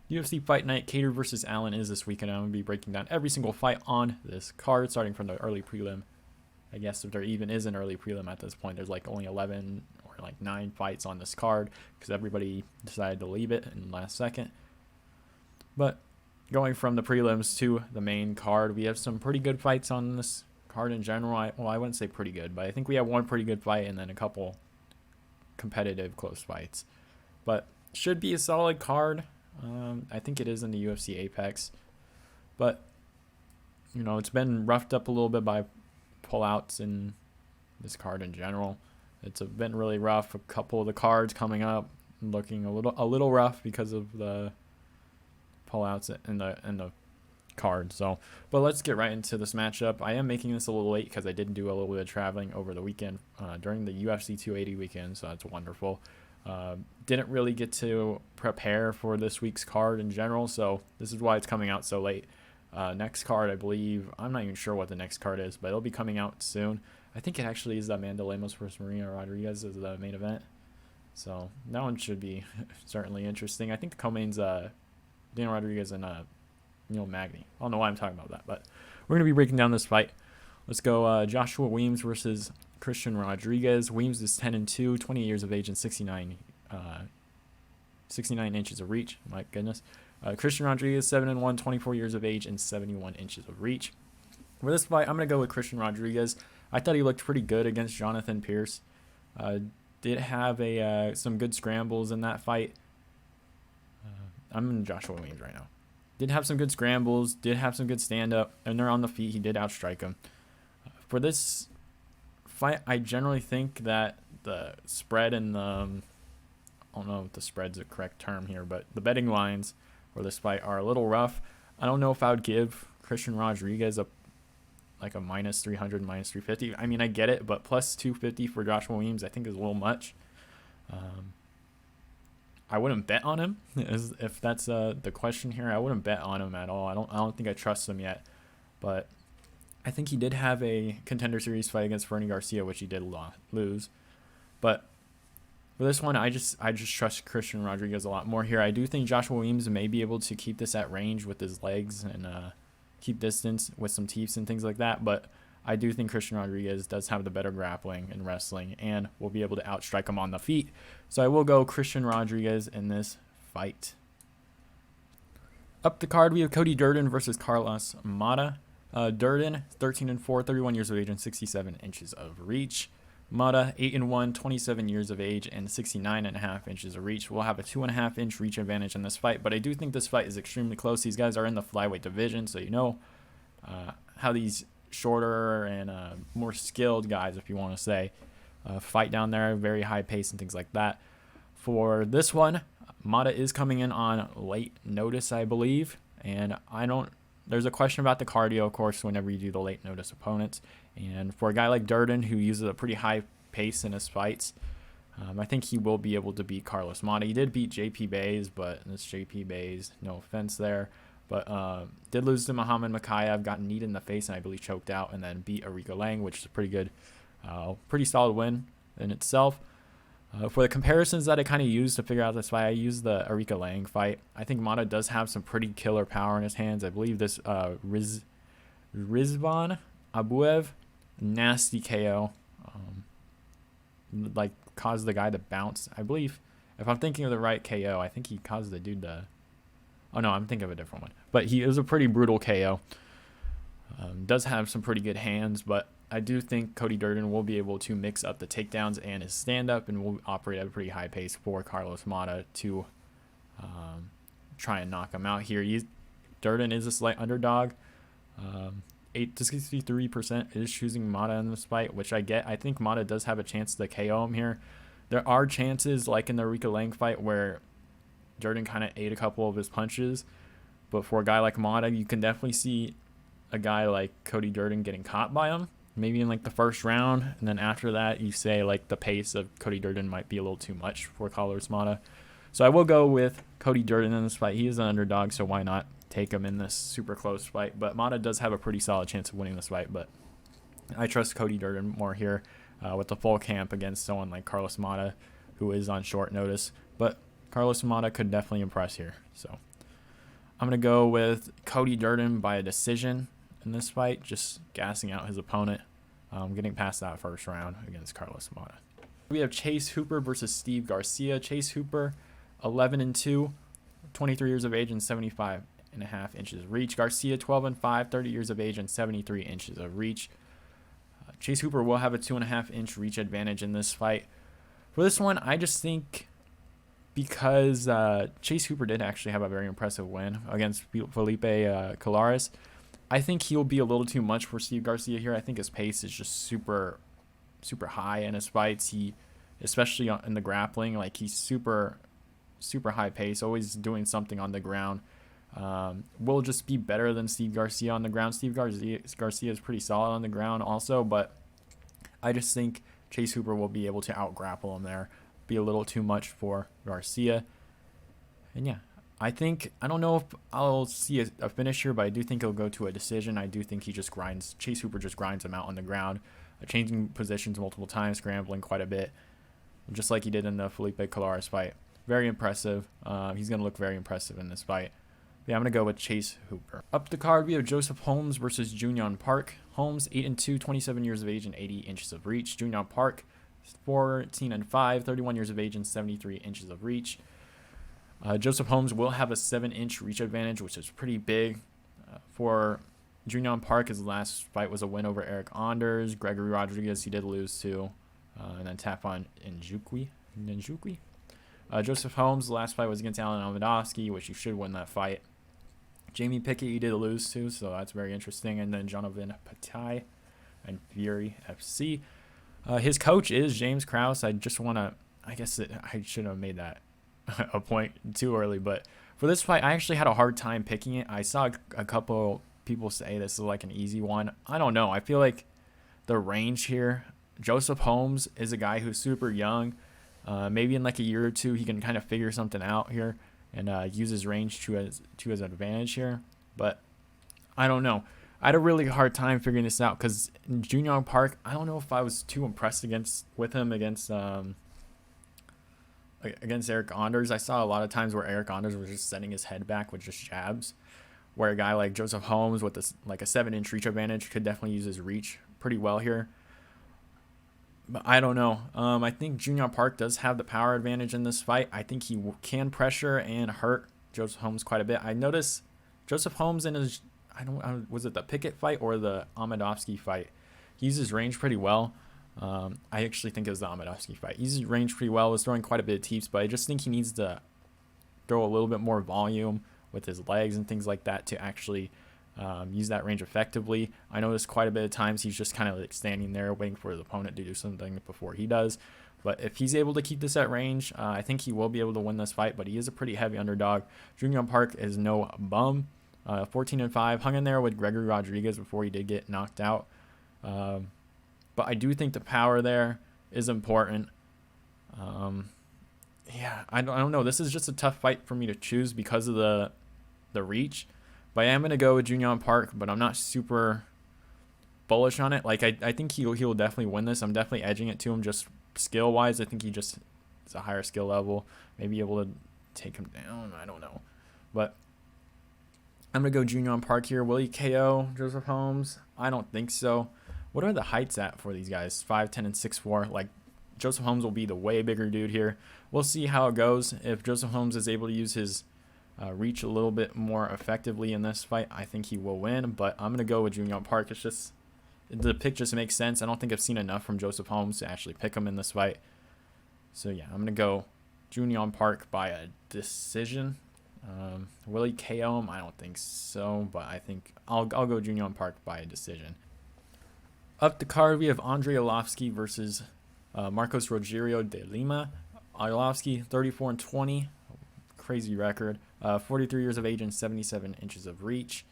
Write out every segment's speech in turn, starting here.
UFC Fight Night, Kattar versus Allen is this weekend. I'm going to be breaking down every single fight on this card, starting from the early prelim. I guess if there even is an early prelim at this point, there's like only 11 or like 9 fights on this card because everybody decided to leave it in the last second. But going from the prelims to the main card, we have some pretty good fights on this card in general. I wouldn't say pretty good, but I think we have one pretty good fight and then a couple competitive close fights. But should be a solid card. I think it is in the UFC Apex, but it's been roughed up a little bit by pullouts in this card in general. It's been really rough. A couple of the cards coming up looking a little rough because of the pullouts in the card. So, but let's get right into this matchup. I am making this a little late because I did do a little bit of traveling over the weekend during the UFC 280 weekend, so that's wonderful. Didn't really get to prepare for this week's card in general, so this is why it's coming out so late. Next card, I believe, I'm not even sure what the next card is, but it'll be coming out soon. I think it actually is Amanda Lemos versus Marina Rodriguez as the main event, so that one should be certainly interesting. I think the co-mains Daniel Rodriguez and Neil Magny. I don't know why I'm talking about that, but we're going to be breaking down this fight. Let's go Joshua Weems versus Christian Rodriguez. Weems is 10-2, 20 years of age, and 69 inches of reach. My goodness. Christian Rodriguez, 7-1, 24 years of age, and 71 inches of reach. For this fight, I'm going to go with Christian Rodriguez. I thought he looked pretty good against Jonathan Pierce. Did have some good scrambles in that fight. I'm in Joshua Weems right now. Did have some good scrambles, did have some good stand-up, and they're on the feet. He did outstrike him. For this fight, I generally think that the spread and the, I don't know if the spread's a correct term here, but the betting lines for this fight are a little rough. I don't know if I would give Christian Rodriguez a minus 300, minus 350. I mean, I get it, but plus 250 for Joshua Weems I think is a little much. I wouldn't bet on him, if that's the question here. I wouldn't bet on him at all. I don't think I trust him yet, but I think he did have a contender series fight against Fernie Garcia, which he did lose. But for this one, I just trust Christian Rodriguez a lot more here. I do think Joshua Weems may be able to keep this at range with his legs and keep distance with some teeps and things like that, but I do think Christian Rodriguez does have the better grappling and wrestling and will be able to outstrike him on the feet. So I will go Christian Rodriguez in this fight. Up the card, we have Cody Durden versus Carlos Mota. Durden, 13-4, 31 years of age, and 67 inches of reach. Mota, 8-1, 27 years of age, and 69.5 inches of reach. We'll have a 2.5 inch reach advantage in this fight, but I do think this fight is extremely close. These guys are in the flyweight division, so how these shorter and more skilled guys, if you want to say, fight down there, very high pace and things like that. For this one, Mota is coming in on late notice, I believe, and there's a question about the cardio, of course, whenever you do the late notice opponents. And for a guy like Durden, who uses a pretty high pace in his fights, I think he will be able to beat Carlos Mota. He did beat JP Bays, but it's JP Bays, no offense there. But did lose to Muhammad Makayev, got kneed in the face, and I believe choked out, and then beat Arika Lang, which is a pretty good, pretty solid win in itself. For the comparisons that I kind of used to figure out this fight, I used the Arika Lang fight. I think Mota does have some pretty killer power in his hands. I believe this Rizvan Abuev, nasty KO, caused the guy to bounce. I believe, if I'm thinking of the right KO, I think he caused the dude to... Oh, no, I'm thinking of a different one. But he is a pretty brutal KO. Does have some pretty good hands, but I do think Cody Durden will be able to mix up the takedowns and his stand-up and will operate at a pretty high pace for Carlos Mota to try and knock him out here. Durden is a slight underdog. 8 to 63% is choosing Mota in this fight, which I get. I think Mota does have a chance to KO him here. There are chances, like in the Arika Lang fight, where Durden kind of ate a couple of his punches, but for a guy like Mota, you can definitely see a guy like Cody Durden getting caught by him, maybe in the first round, and then after that, you say the pace of Cody Durden might be a little too much for Carlos Mota. So I will go with Cody Durden in this fight. He is an underdog, so why not take him in this super close fight? But Mota does have a pretty solid chance of winning this fight, but I trust Cody Durden more here with the full camp against someone like Carlos Mota, who is on short notice. But Carlos Mota could definitely impress here. So I'm going to go with Cody Durden by a decision in this fight, just gassing out his opponent, getting past that first round against Carlos Mota. We have Chase Hooper versus Steve Garcia. Chase Hooper, 11-2, 23 years of age and 75.5 inches of reach. Garcia, 12-5, 30 years of age and 73 inches of reach. Chase Hooper will have a 2.5-inch reach advantage in this fight. For this one, I just think because Chase Hooper did actually have a very impressive win against Felipe Colares, I think he'll be a little too much for Steve Garcia here. I think his pace is just super high in his fights. He, especially in the grappling, like he's super high pace, always doing something on the ground. Will just be better than Steve Garcia on the ground. Steve Garcia is pretty solid on the ground also, but I just think Chase Hooper will be able to out-grapple him there. Be a little too much for Garcia. And yeah, I don't know if I'll see a finish here, but I do think he'll go to a decision. I do think Chase Hooper just grinds him out on the ground, changing positions multiple times, scrambling quite a bit, just like he did in the Felipe Colares fight. Very impressive. He's going to look very impressive in this fight. Yeah, I'm going to go with Chase Hooper. Up the card, we have Joseph Holmes versus Jun-Yong Park. Holmes, 8-2, 27 years of age and 80 inches of reach. Jun-Yong Park, 14-5, 31 years of age and 73 inches of reach. Joseph Holmes will have a 7-inch reach advantage, which is pretty big. For Jun-Yong Park, his last fight was a win over Eric Anders. Gregory Rodriguez, he did lose to. And then Tafon Njukwi. Joseph Holmes, the last fight was against Arlovski, which he should win that fight. Jamie Pickett, he did lose to, so that's very interesting. And then Jonathan Patai and Fury FC. His coach is James Krause. I shouldn't have made that a point too early, but for this fight, I actually had a hard time picking it. I saw a couple people say this is like an easy one. I don't know. I feel like the range here, Joseph Holmes is a guy who's super young. Maybe in like a year or two, he can kind of figure something out here and use his range to his advantage here. But I don't know. I had a really hard time figuring this out because in Jun-Yong Park, I don't know if I was too impressed with him against Eric Anders. I saw a lot of times where Eric Anders was just setting his head back with just jabs, where a guy like Joseph Holmes with a 7-inch reach advantage could definitely use his reach pretty well here. But I don't know. I think Jun-Yong Park does have the power advantage in this fight. I think he can pressure and hurt Joseph Holmes quite a bit. I noticed Joseph Holmes in his, was it the Pickett fight or the Arlovski fight? He uses range pretty well. I actually think it was the Arlovski fight. He uses range pretty well. Was throwing quite a bit of teeps, but I just think he needs to throw a little bit more volume with his legs and things like that to actually use that range effectively. I noticed quite a bit of times he's just kind of like standing there waiting for his opponent to do something before he does. But if he's able to keep this at range, I think he will be able to win this fight, but he is a pretty heavy underdog. Jun-Yong Park is no bum. 14-5, hung in there with Gregory Rodriguez before he did get knocked out. But I do think the power there is important. Yeah, I don't know. This is just a tough fight for me to choose because of the reach. But I am going to go with Jun-Yong Park, but I'm not super bullish on it. Like, I think he'll definitely win this. I'm definitely edging it to him just skill-wise. I think he just is a higher skill level. Maybe able to take him down. I don't know. But I'm going to go Jun-Yong Park here. Will he KO Joseph Holmes? I don't think so. What are the heights at for these guys? 5'10" and 6'4". Like, Joseph Holmes will be the way bigger dude here. We'll see how it goes. If Joseph Holmes is able to use his reach a little bit more effectively in this fight, I think he will win. But I'm going to go with Jun-Yong Park. It's just, the pick just makes sense. I don't think I've seen enough from Joseph Holmes to actually pick him in this fight. So yeah, I'm going to go Jun-Yong Park by a decision. Will he KO him? I don't think so, but I think I'll go Jun-Yong Park by a decision. Up the card, we have Andrei Arlovski versus Marcos Rogerio de Lima. Arlovski, 34-20, crazy record. 43 years of age and 77 inches of reach.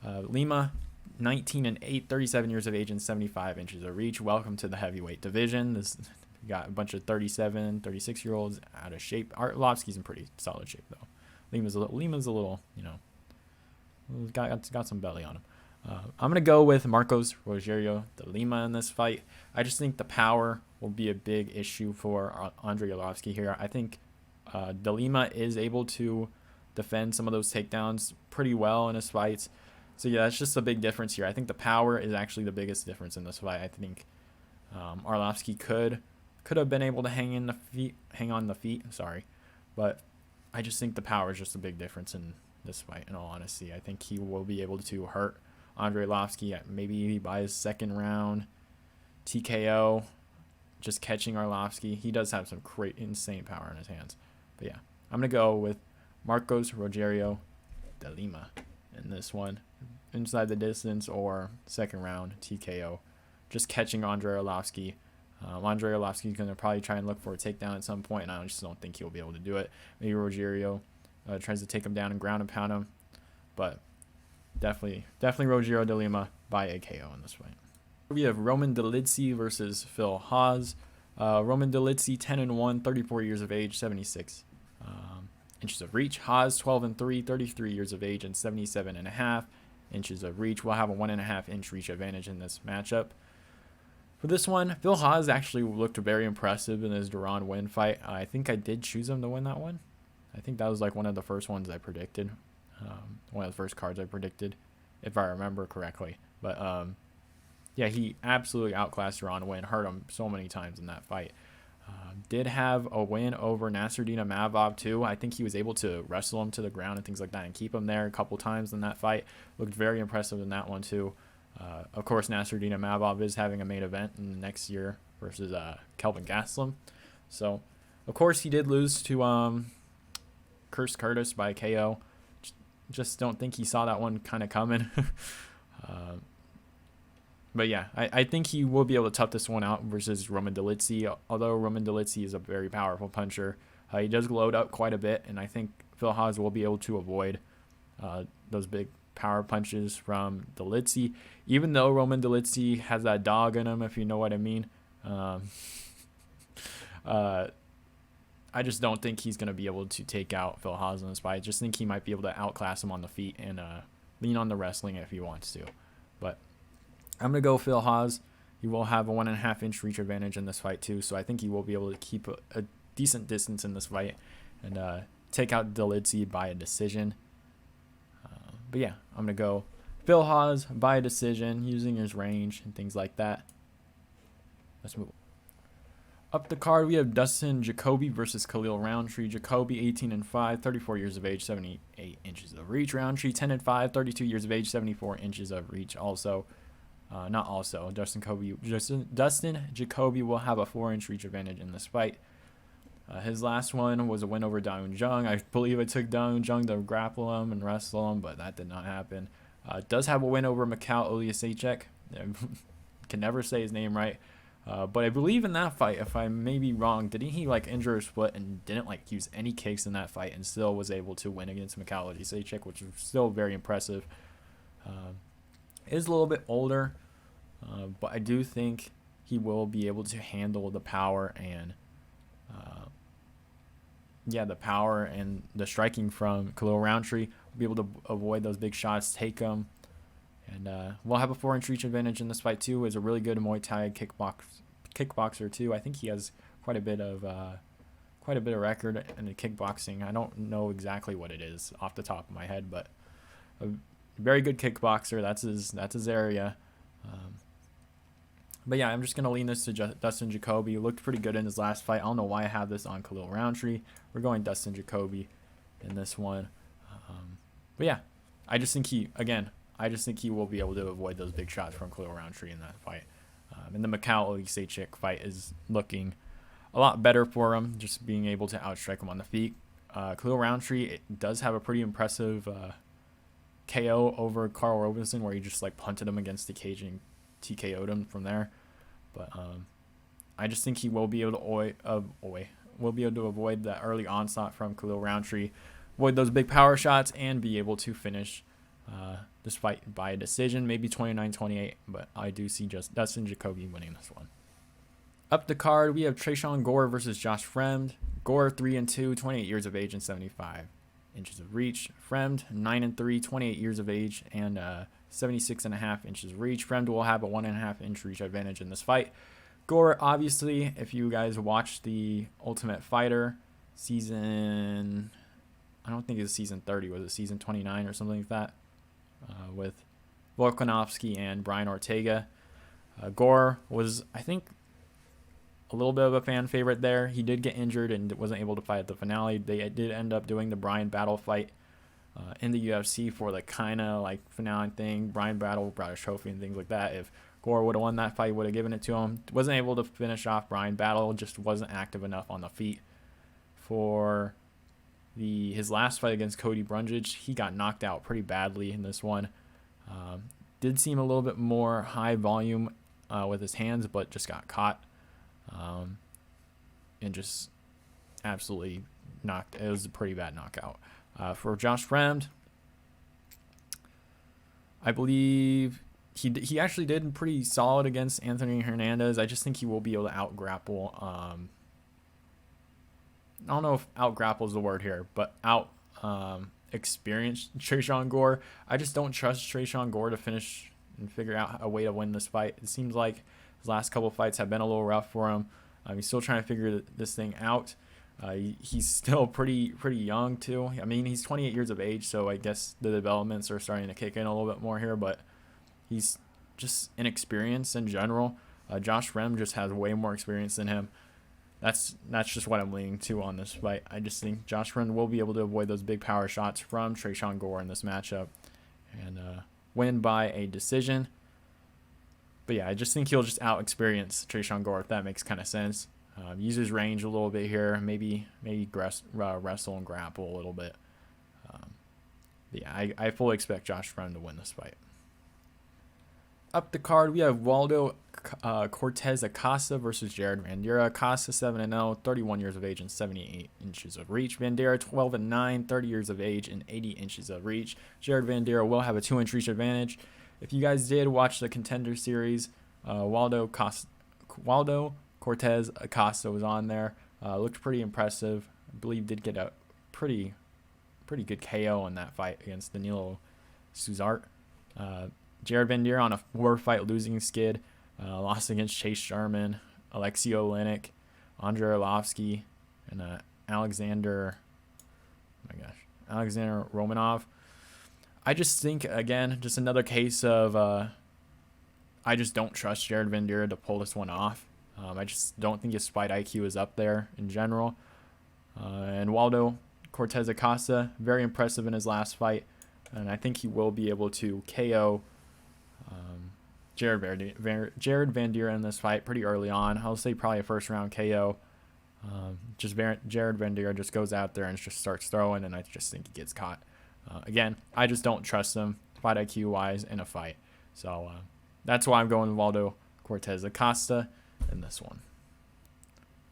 Lima, 19-8, 37 years of age and 75 inches of reach. Welcome to the heavyweight division. This got a bunch of 37, 36-year-olds out of shape. Arlovski's in pretty solid shape though. Lima's a little, got some belly on him. I'm going to go with Marcos Rogerio de Lima in this fight. I just think the power will be a big issue for Andrei Arlovski here. I think de Lima is able to defend some of those takedowns pretty well in his fights. So yeah, that's just a big difference here. I think the power is actually the biggest difference in this fight. I think Arlovski could have been able to hang on the feet. Sorry, but I just think the power is just a big difference in this fight. In all honesty, I think he will be able to hurt Andrei Arlovski maybe by his second round TKO, just catching Arlovski. He does have some great, insane power in his hands. But yeah, I'm gonna go with Marcos Rogerio de Lima in this one, inside the distance or second round TKO, just catching Andrei Arlovski. Andrei Arlovski is going to probably try and look for a takedown at some point, and I just don't think he'll be able to do it. Maybe Rogerio tries to take him down and ground and pound him, but definitely Rogerio de Lima by a KO in this fight. We have Roman Dolidze versus Phil Hawes. Roman Dolidze 10-1, 34 years of age, 76 inches of reach. Hawes 12-3, 33 years of age and 77.5 inches of reach. We'll have a 1.5 inch reach advantage in this matchup. For this one, Phil Hawes actually looked very impressive in his Durden win fight. I think I did choose him to win that one. I think that was like one of the first ones I predicted. One of the first cards I predicted, if I remember correctly. But yeah, he absolutely outclassed Durden win, hurt him so many times in that fight. Did have a win over Nasruddin Imavov too. I think he was able to wrestle him to the ground and things like that and keep him there a couple times in that fight. Looked very impressive in that one too. Of course, Nasruddin Imavov is having a main event in the next year versus Kelvin Gastelum. So, of course, he did lose to Curtis by KO. Just don't think he saw that one kind of coming. But yeah, I think he will be able to tough this one out versus Roman Dolidze. Although Roman Dolidze is a very powerful puncher, he does load up quite a bit, and I think Phil Hawes will be able to avoid those big power punches from Dolidze. Even though Roman Dolidze has that dog in him, if you know what I mean. I just don't think he's going to be able to take out Phil Hawes in this fight. I just think he might be able to outclass him on the feet and lean on the wrestling if he wants to. But I'm going to go Phil Hawes. He will have a 1.5 inch reach advantage in this fight too, so I think he will be able to keep a decent distance in this fight and take out Dolidze by a decision. But yeah, I'm going to go Phil Hawes by a decision using his range and things like that. Let's move on. Up the card, we have Dustin Jacoby versus Khalil Rountree. Jacoby 18-5, 34 years of age, 78 inches of reach. Rountree 10-5, 32 years of age, 74 inches of reach. Dustin Jacoby will have a 4-inch reach advantage in this fight. His last one was a win over Jun-Yong. I believe it took Jun-Yong to grapple him and wrestle him, but that did not happen. Does have a win over Mikhail Oliasechek. Can never say his name right. But I believe in that fight, if I may be wrong, didn't he injure his foot and didn't use any kicks in that fight and still was able to win against Mikhail Oliasechek, which was still very impressive. Is a little bit older, but I do think he will be able to handle the power and the striking from Khalil Rountree. Will be able to avoid those big shots, take them. And we'll have a 4-inch reach advantage in this fight too. Is a really good Muay Thai kickboxer too. I think he has quite a bit of record in the kickboxing. I don't know exactly what it is off the top of my head, but a very good kickboxer. That's his area. But yeah, I'm just gonna lean this to Dustin Jacoby. Looked pretty good in his last fight. I don't know why I have this on Khalil Rountree. We're going Dustin Jacoby in this one. But yeah, I just think he will be able to avoid those big shots from Khalil Rountree in that fight. And the Mikhail Oliasechek fight is looking a lot better for him, just being able to outstrike him on the feet. Khalil Rountree does have a pretty impressive KO over Carl Robinson, where he just punted him against the cage and TKO'd him from there. But I just think he will be able to avoid that early onslaught from Khalil Rountree, avoid those big power shots, and be able to finish this fight by a decision, maybe 29-28, but I do see just Dustin Jacoby winning this one. Up the card, we have Tresean Gore versus Josh Fremd. Gore 3-2, 28 years of age and 75 inches of reach. Fremd 9-3, 28 years of age and 76.5 inches of reach. Fremd will have a 1.5 inch reach advantage in this fight. Gore, obviously, if you guys watched the Ultimate Fighter season I don't think it was season 30. Was it season 29 or something like that? With Volkanovski and Brian Ortega. Gore was, I think, a little bit of a fan favorite there. He did get injured and wasn't able to fight at the finale. They did end up doing the Brian Battle fight in the UFC for the kind of like finale thing. Brian Battle brought a trophy and things like that. If Gore would have won that fight, would have given it to him. Wasn't able to finish off Brian Battle. Just wasn't active enough on the feet. For his last fight against Cody Brundage, he got knocked out pretty badly in this one. Did seem a little bit more high volume with his hands, but just got caught and just absolutely knocked. It was a pretty bad knockout. For Josh Fremd, I believe he actually did pretty solid against Anthony Hernandez. I just think he will be able to out-grapple. I don't know if out-grapple is the word here, but experience Tresean Gore. I just don't trust Tresean Gore to finish and figure out a way to win this fight. It seems like his last couple fights have been a little rough for him. He's still trying to figure this thing out. He's still pretty young too. I mean, he's 28 years of age, so I guess the developments are starting to kick in a little bit more here, but he's just inexperienced in general. Josh Fremd just has way more experience than him. That's just what I'm leaning to on this fight. I just think Josh Fremd will be able to avoid those big power shots from Tresean Gore in this matchup and win by a decision. But yeah, I just think he'll just out-experience Tresean Gore, if that makes kind of sense. Use his range a little bit here. Maybe wrestle and grapple a little bit. Yeah, I fully expect Josh Fremd to win this fight. Up the card, we have Waldo Cortez-Acosta versus Jared Vanderaa. Acosta 7-0, 31 years of age and 78 inches of reach. Vanderaa 12-9, 30 years of age and 80 inches of reach. Jared Vanderaa will have a 2-inch reach advantage. If you guys did watch the Contender Series, Waldo Cortez-Acosta was on there. Looked pretty impressive. I believe did get a pretty good KO in that fight against Danilo Suzart. Jared Vanderaa on a 4-fight losing skid. Lost against Chase Sherman, Alexei Oleinik, Andrei Arlovski, and Alexander Romanov. I just think, again, just another case of I just don't trust Jared Vanderaa to pull this one off. I just don't think his fight IQ is up there in general. And Waldo Cortez-Acosta, very impressive in his last fight, and I think he will be able to KO Jared Vanderaa in this fight pretty early on. I'll say probably a first-round KO. Jared Vanderaa just goes out there and just starts throwing, and I just think he gets caught. Again, I just don't trust him fight IQ-wise in a fight. So that's why I'm going with Waldo Cortez-Acosta in this one.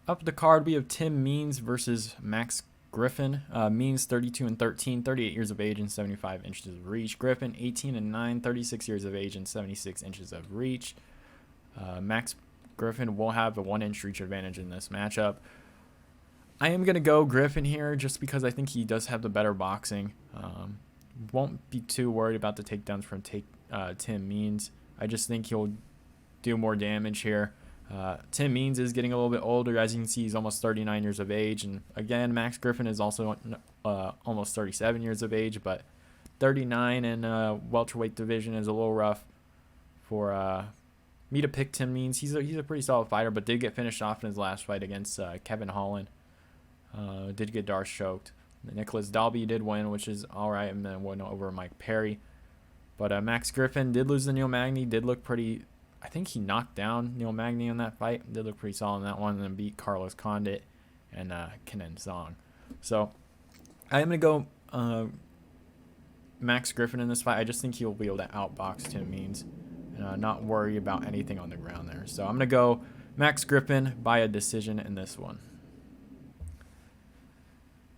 Up the card, we have Tim Means versus Max Griffin. Means 32-13, 38 years of age and 75 inches of reach. Griffin 18-9, 36 years of age and 76 inches of reach. Max Griffin will have a 1-inch reach advantage in this matchup. I am going to go Griffin here just because I think he does have the better boxing. Won't be too worried about the takedowns from Tim Means. I just think he'll do more damage here. Tim Means is getting a little bit older. As you can see, he's almost 39 years of age. And again, Max Griffin is also almost 37 years of age. But 39 in welterweight division is a little rough for me to pick Tim Means. He's a pretty solid fighter, but did get finished off in his last fight against Kevin Holland. Did get Darce choked. Nicholas Dalby did win, which is all right, and then won over Mike Perry. But Max Griffin did lose to Neil Magny. Did look pretty... I think he knocked down Neil Magny in that fight. Did look pretty solid in that one, and then beat Carlos Condit and Kenan Song. So I am going to go Max Griffin in this fight. I just think he'll be able to outbox Tim Means and not worry about anything on the ground there. So I'm going to go Max Griffin by a decision in this one.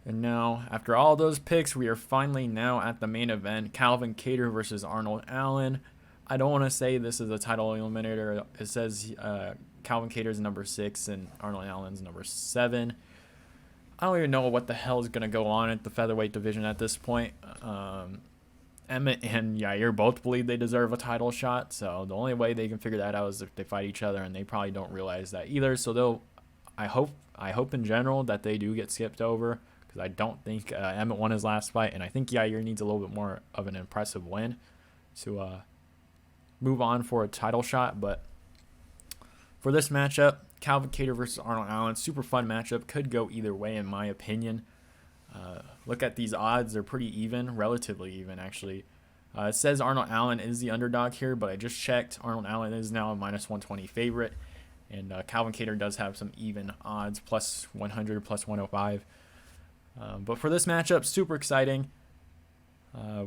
And now, after all those picks, we are finally now at the main event. Calvin Kattar versus Arnold Allen. I don't want to say this is a title eliminator. It says Calvin Kattar's number 6 and Arnold Allen's number 7. I don't even know what the hell is going to go on at the featherweight division at this point. Emmett and Yair both believe they deserve a title shot, so the only way they can figure that out is if they fight each other, and they probably don't realize that either. So I hope in general that they do get skipped over, because I don't think Emmett won his last fight, and I think Yair needs a little bit more of an impressive win to move on for a title shot. But for this matchup, Calvin Kattar versus Arnold Allen, super fun matchup. Could go either way in my opinion. Look at these odds. They're pretty even, relatively even actually. It says Arnold Allen is the underdog here, but I just checked. Arnold Allen is now a -120 favorite. And Calvin Kattar does have some even odds, plus 100, plus 105. But for this matchup, super exciting.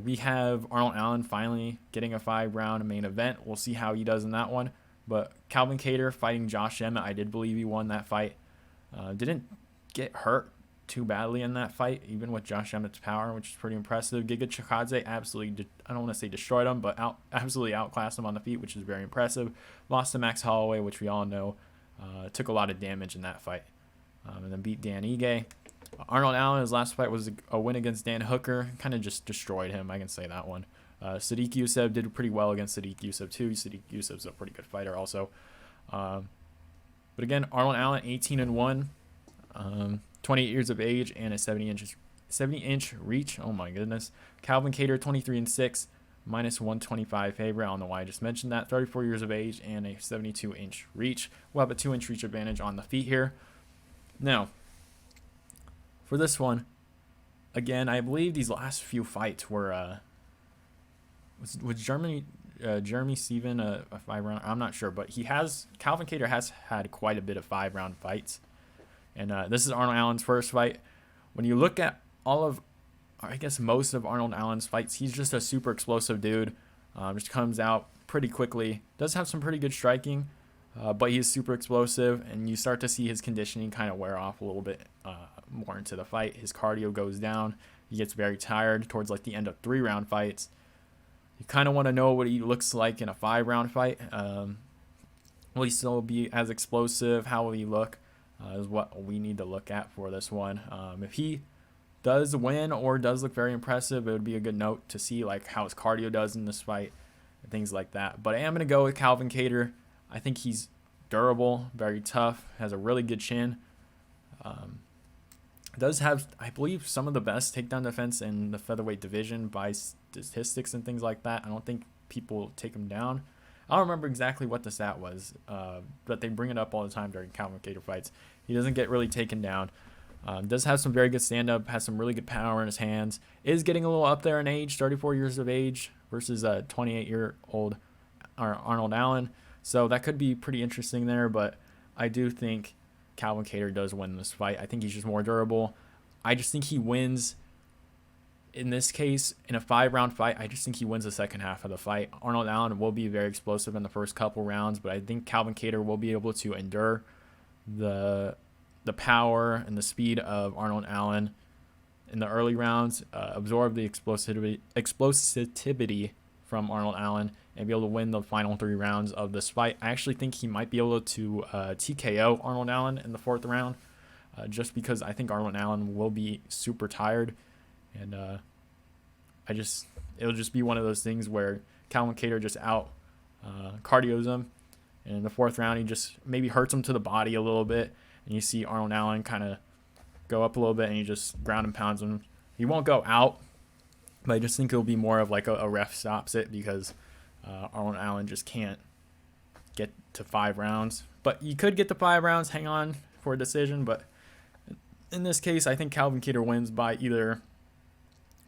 We have Arnold Allen finally getting a 5-round main event. We'll see how he does in that one. But Calvin Kattar fighting Josh Emmett, I did believe he won that fight. Didn't get hurt too badly in that fight, even with Josh Emmett's power, which is pretty impressive. Giga Chikadze absolutely, I don't want to say destroyed him, but absolutely outclassed him on the feet, which is very impressive. Lost to Max Holloway, which we all know took a lot of damage in that fight. And then beat Dan Ige. Arnold Allen, his last fight was a win against Dan Hooker. Kind of just destroyed him, I can say that one. Sadiq Youssef did pretty well against Sadiq Youssef too. Sadiq Youssef's a pretty good fighter also. But again, Arnold Allen, 18-1. 28 years of age and a 70-inch reach. Oh my goodness. Calvin Kattar, 23-6, -125 favorite. I don't know why I just mentioned that. 34 years of age and a 72-inch reach. We'll have a 2-inch reach advantage on the feet here. Now, for this one, again, I believe these last few fights were was Jeremy Steven a 5-round? I'm not sure, but Calvin Kattar has had quite a bit of 5-round fights. And this is Arnold Allen's first fight. When you look at most of Arnold Allen's fights, he's just a super explosive dude. Just comes out pretty quickly. Does have some pretty good striking, but he's super explosive. And you start to see his conditioning kind of wear off a little bit more into the fight. His cardio goes down. He gets very tired towards like the end of 3-round fights. You kind of want to know what he looks like in a 5-round fight. Will he still be as explosive? How will he look? Is what we need to look at for this one. If he does win or does look very impressive, it would be a good note to see like how his cardio does in this fight and things like that. But I am going to go with Calvin Kattar. I think he's durable, very tough, has a really good chin. Does have, I believe, some of the best takedown defense in the featherweight division by statistics and things like that. I don't think people take him down. I don't remember exactly what the stat was, but they bring it up all the time during Calvin Kattar fights. He doesn't get really taken down. Does have some very good stand-up, has some really good power in his hands. Is getting a little up there in age, 34 years of age versus a 28-year-old Arnold Allen. So that could be pretty interesting there, but I do think Calvin Kattar does win this fight. I think he's just more durable. I just think he wins. In this case, in a 5-round fight, I just think he wins the second half of the fight. Arnold Allen will be very explosive in the first couple rounds, but I think Calvin Kattar will be able to endure the power and the speed of Arnold Allen in the early rounds, absorb the explosivity from Arnold Allen, and be able to win the final 3 rounds of this fight. I actually think he might be able to TKO Arnold Allen in the 4th round, just because I think Arnold Allen will be super tired. And it'll just be one of those things where Calvin Kattar just out cardios him, and in the 4th round he just maybe hurts him to the body a little bit, and you see Arnold Allen kind of go up a little bit, and he just ground and pounds him. He won't go out, but I just think it'll be more of like a ref stops it, because Arnold Allen just can't get to 5 rounds. But you could get to 5 rounds, hang on for a decision. But in this case, I think Calvin Kattar wins by either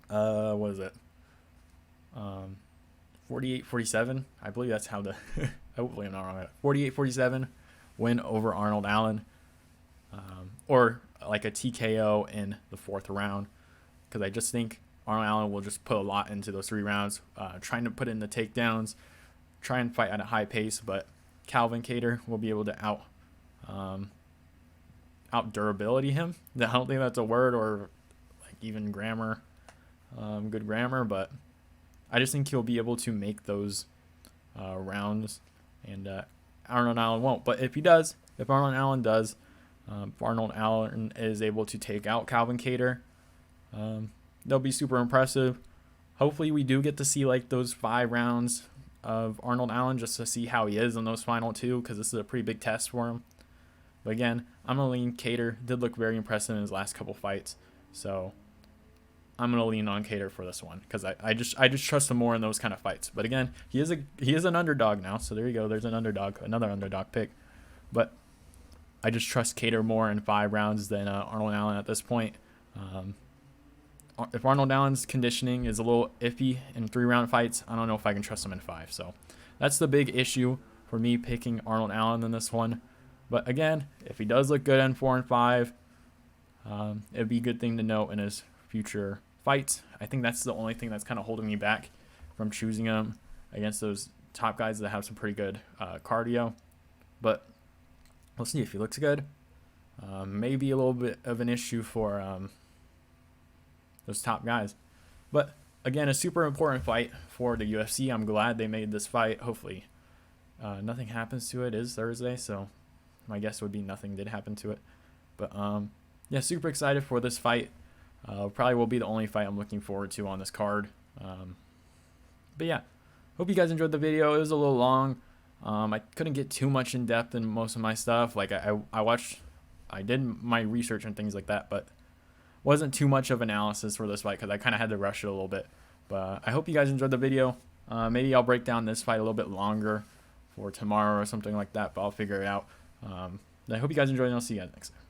48-47. I believe that's how the hopefully I'm not wrong. 48-47 win over Arnold Allen, or like a TKO in the 4th round, because I just think Arnold Allen will just put a lot into those 3 rounds, trying to put in the takedowns, try and fight at a high pace, but Calvin Kattar will be able to out durability him. I don't think that's a word or like even grammar. Good grammar, but I just think he'll be able to make those rounds, and Arnold Allen won't. But if Arnold Allen does, if Arnold Allen is able to take out Calvin Kattar, they'll be super impressive. Hopefully we do get to see like those 5 rounds of Arnold Allen, just to see how he is in those final 2, because this is a pretty big test for him. But again, I'm going to lean Kattar. Did look very impressive in his last couple fights. So I'm gonna lean on Kattar for this one because I just trust him more in those kind of fights. But again, he is an underdog now, so there you go. There's another underdog pick. But I just trust Kattar more in 5 rounds than Arnold Allen at this point. If Arnold Allen's conditioning is a little iffy in 3-round fights, I don't know if I can trust him in 5. So that's the big issue for me picking Arnold Allen in this one. But again, if he does look good in 4 and 5, it'd be a good thing to note in his future fights. I think that's the only thing that's kind of holding me back from choosing him against those top guys that have some pretty good cardio. But we'll see if he looks good. Maybe a little bit of an issue for those top guys. But again, a super important fight for the UFC. I'm glad they made this fight. Hopefully nothing happens to it. It is Thursday, so my guess would be nothing did happen to it. But yeah, super excited for this fight. Probably will be the only fight I'm looking forward to on this card. But yeah, hope you guys enjoyed the video. It was a little long. I couldn't get too much in depth in most of my stuff. Like I did my research and things like that, but wasn't too much of analysis for this fight because I kind of had to rush it a little bit. But I hope you guys enjoyed the video. Maybe I'll break down this fight a little bit longer for tomorrow or something like that, but I'll figure it out. I hope you guys enjoyed, and I'll see you guys next time.